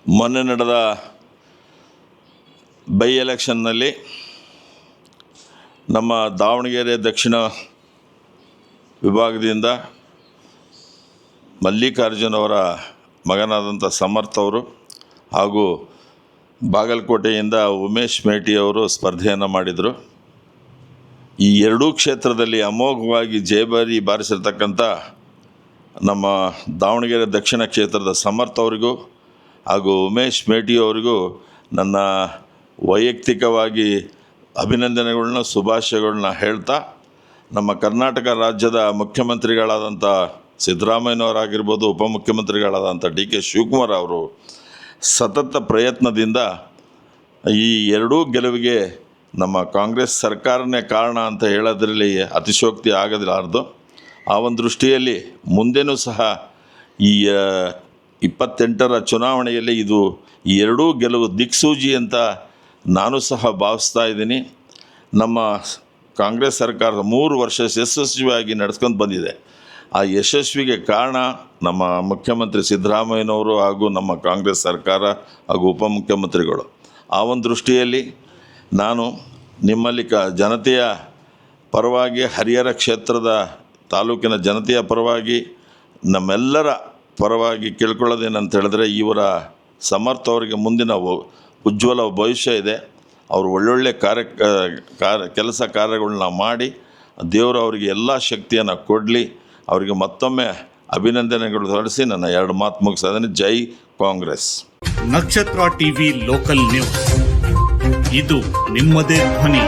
ಮೊನ್ನೆ ನಡೆದ ಬೈ ಎಲೆಕ್ಷನ್ನಲ್ಲಿ ನಮ್ಮ ದಾವಣಗೆರೆ ದಕ್ಷಿಣ ವಿಭಾಗದಿಂದ ಮಲ್ಲಿಕಾರ್ಜುನ್ ಅವರ ಮಗನಾದಂಥ ಸಮರ್ಥ್ ಅವರು ಹಾಗೂ ಬಾಗಲಕೋಟೆಯಿಂದ ಉಮೇಶ್ ಮೇಟಿ ಅವರು ಸ್ಪರ್ಧೆಯನ್ನು ಮಾಡಿದರು. ಈ ಎರಡೂ ಕ್ಷೇತ್ರದಲ್ಲಿ ಅಮೋಘವಾಗಿ ಜಯಭೇರಿ ಬಾರಿಸಿರ್ತಕ್ಕಂಥ ನಮ್ಮ ದಾವಣಗೆರೆ ದಕ್ಷಿಣ ಕ್ಷೇತ್ರದ ಸಮರ್ಥ್ ಅವರಿಗೂ ಹಾಗೂ ಉಮೇಶ್ ಮೇಟಿ ಅವರಿಗೂ ನನ್ನ ವೈಯಕ್ತಿಕವಾಗಿ ಅಭಿನಂದನೆಗಳನ್ನ ಶುಭಾಶಯಗಳನ್ನ ಹೇಳ್ತಾ, ನಮ್ಮ ಕರ್ನಾಟಕ ರಾಜ್ಯದ ಮುಖ್ಯಮಂತ್ರಿಗಳಾದಂಥ ಸಿದ್ದರಾಮಯ್ಯನವರಾಗಿರ್ಬೋದು, ಉಪಮುಖ್ಯಮಂತ್ರಿಗಳಾದಂಥ ಡಿ ಕೆ ಶಿವಕುಮಾರ್ ಅವರು ಸತತ ಪ್ರಯತ್ನದಿಂದ ಈ ಎರಡೂ ಗೆಲುವಿಗೆ ನಮ್ಮ ಕಾಂಗ್ರೆಸ್ ಸರ್ಕಾರನೇ ಕಾರಣ ಅಂತ ಹೇಳೋದ್ರಲ್ಲಿ ಅತಿಶಯೋಕ್ತಿ ಆಗಲಾರದು. ಆ ಒಂದು ದೃಷ್ಟಿಯಲ್ಲಿ ಮುಂದೆನೂ ಸಹ ಈ 28ರ ಚುನಾವಣೆಯಲ್ಲಿ ಇದು ಈ ಎರಡೂ ಗೆಲುವು ದಿಕ್ಸೂಜಿ ಅಂತ ನಾನು ಸಹ ಭಾವಿಸ್ತಾ ಇದ್ದೀನಿ. ನಮ್ಮ ಕಾಂಗ್ರೆಸ್ ಸರ್ಕಾರದ 3 ವರ್ಷ ಯಶಸ್ವಿಯಾಗಿ ನಡೆಸ್ಕೊಂಡು ಬಂದಿದೆ. ಆ ಯಶಸ್ವಿಗೆ ಕಾರಣ ನಮ್ಮ ಮುಖ್ಯಮಂತ್ರಿ ಸಿದ್ದರಾಮಯ್ಯನವರು ಹಾಗೂ ನಮ್ಮ ಕಾಂಗ್ರೆಸ್ ಸರ್ಕಾರ ಹಾಗೂ ಉಪಮುಖ್ಯಮಂತ್ರಿಗಳು. ಆ ಒಂದು ದೃಷ್ಟಿಯಲ್ಲಿ ನಾನು ನಿಮ್ಮಲ್ಲಿ ಜನತೆಯ ಪರವಾಗಿ, ಹರಿಹರ ಕ್ಷೇತ್ರದ ತಾಲೂಕಿನ ಜನತೆಯ ಪರವಾಗಿ, ನಮ್ಮೆಲ್ಲರ ಪರವಾಗಿ ಕೇಳ್ಕೊಳ್ಳೋದೇನಂತ ಹೇಳಿದ್ರೆ, ಇವರ ಸಮರ್ಥ್ ಅವರಿಗೆ ಮುಂದಿನ ಉಜ್ವಲ ಭವಿಷ್ಯ ಇದೆ. ಅವರು ಒಳ್ಳೊಳ್ಳೆ ಕೆಲಸ ಕಾರ್ಯಗಳನ್ನ ಮಾಡಿ ದೇವರು ಅವರಿಗೆ ಎಲ್ಲ ಶಕ್ತಿಯನ್ನು ಕೊಡಲಿ. ಅವರಿಗೆ ಮತ್ತೊಮ್ಮೆ ಅಭಿನಂದನೆಗಳು ಹೊರಡಿಸಿ ನನ್ನ 2 ಮಾತು ಮುಗಿಸೋದನ್ನು. ಜೈ ಕಾಂಗ್ರೆಸ್. ನಕ್ಷತ್ರ ಟಿವಿ ಲೋಕಲ್ ನ್ಯೂಸ್, ಇದು ನಿಮ್ಮದೇ ಧ್ವನಿ.